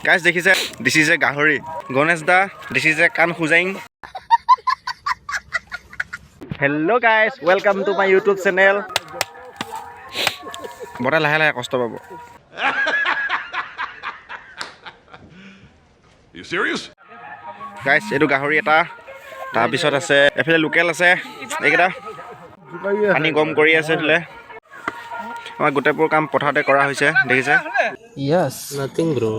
Guys, দেখিছে this is a গাহৰি গণেশ দা this is a কান খুজাইং Hello guys, welcome to my YouTube channel. Bora লাহে লাহে কষ্ট পাব You serious? Guys, এটো গাহৰি এটা তাৰ পিছত আছে এফালে লোকেল আছে এইকেইটা পানী গম কৰি আছে এফালে আমাৰ গোটেইবোৰ কাম পথাৰতে কৰা হৈছে দেখিছে Yes. Nothing, bro.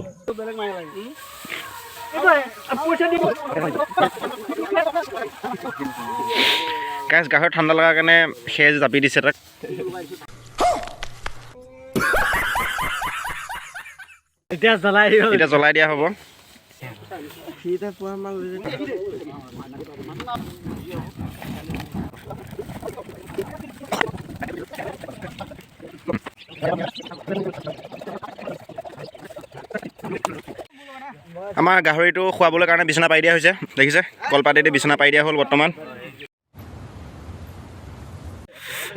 Guys, গাহৰি ঠাণ্ডা লগাৰ কাৰণে খেজ জাপি দিছে তাক এতিয়া জ্বলাই দিয়া হ'ব আমাৰ গাহৰিটো খুৱাবলৈ কাৰণে বিছনা পাৰি দিয়া হৈছে দেখিছে কলপাতেদি বিছনা পাৰি দিয়া হ'ল বৰ্তমান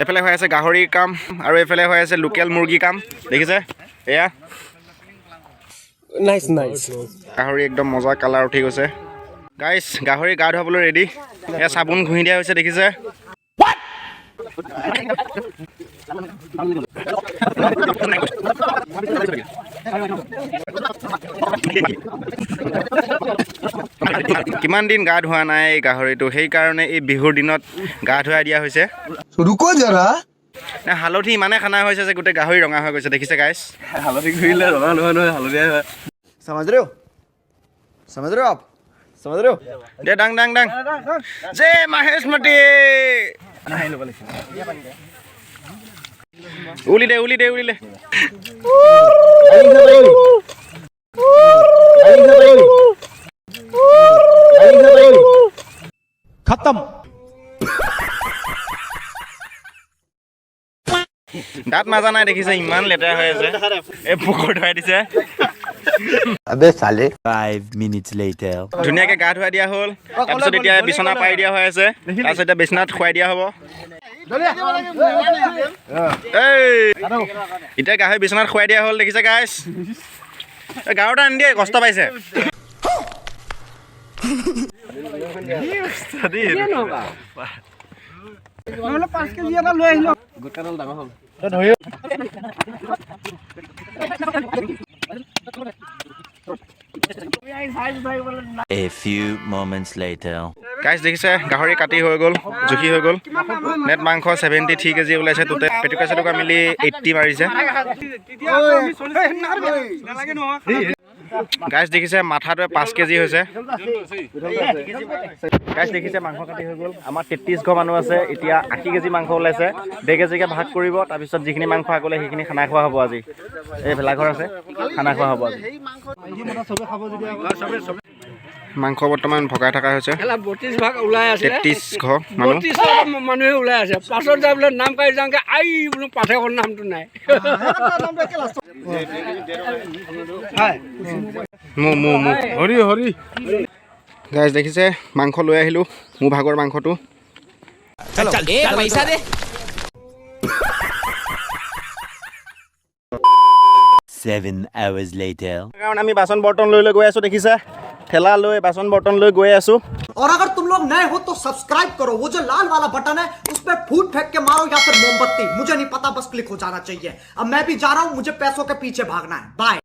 এফালে হৈ আছে গাহৰিৰ কাম আৰু এফালে হৈ আছে লোকেল মুৰ্গী কাম দেখিছে এয়া Nice. গাহৰি একদম মজা কালাৰ উঠি গৈছে গাইছ গাহৰি গা ধুৱাবলৈ ৰেডি এয়া চাবোন ঘঁহি দিয়া হৈছে দেখিছে কিমান দিন গা ধোৱা নাই এই গাহৰিটো সেইকাৰণে এই বিহুৰ দিনত গা ধুৱাই দিয়া হৈছে रुको जरा হালধি ইমানে খানা হৈছে যে গোটেই গাহৰি ৰঙা হৈ গৈছে দেখিছে গাইছ হালধি ঘূৰিলে ৰঙা নহয় হালধীয়া হয় समझ रहे हो आप समझ रहे हो দে ডাং ডাং ডাং জে মহেশ মতি উলি দে खत्म দাঁত মাজা নাই দেখিছে ইমান লেতেৰা হৈ আছে এই পুকুৰ ধুৱাই দিছে अबे साले 5 minutes later. ধুনীয়াকৈ গা ধুৱাই দিয়া হ'ল তাৰপিছত এতিয়া বিচনা পাৰি দিয়া হৈ আছে তাৰপিছত এতিয়া বিচনাত খুৱাই দিয়া হ'ব এতিয়া গাহৰি বিচনাত খুৱাই দিয়া হ'ল দেখিছে গাইছ গাহৰিটা আনি দিয়ে কষ্ট পাইছে A few moments later. গাইছ দেখিছে গাহৰি কাটি হৈ গ'ল জুখি হৈ গ'ল নেট মাংস 73 কেজি ওলাইছে তোতে পেটুকা চেটুকা মিলি 80 মাৰিছে গাইছ দেখিছে মাথাটোৱে 5 কেজি হৈছে গাইছ দেখিছে মাংস কাটি হৈ গ'ল আমাৰ 33 ঘৰ মানুহ আছে এতিয়া 80 কেজি মাংস ওলাইছে 2 কেজিকে ভাগ কৰিব তাৰপিছত যিখিনি মাংস আগলে সেইখিনি খানা খোৱা হ'ব আজি এই ভেলাঘৰ আছে খানা খোৱা হ'ব আজি মাংস বৰ্তমান ভগাই থকা হৈছে 32 ভাগ ওলাই আছে 33 ঘৰ মানুহ 32 মানুহে ওলাই আছে পাছত যাবলৈ নাম কাই যাওঁকে আই বোলো পাঠকৰ নামটো নাই হৰি গাইছ দেখিছে মাংস লৈ আহিলোঁ মোৰ ভাগৰ মাংসটো 7 hours later. কাৰণ আমি বাচন বৰ্তন লৈ গৈ আছোঁ দেখিছে ঠেলা লৈ বাচন বৰ্তন লৈ গৈ আছোঁ और अगर तुम लोग नए हो तो सब्सक्राइब करो वो जो लाल वाला बटन है उस पर फूट फेंक के मारो या फिर मोमबत्ती मुझे नहीं पता बस क्लिक हो जाना चाहिए अब मैं भी जा रहा हूँ मुझे पैसों के पीछे भागना है बाय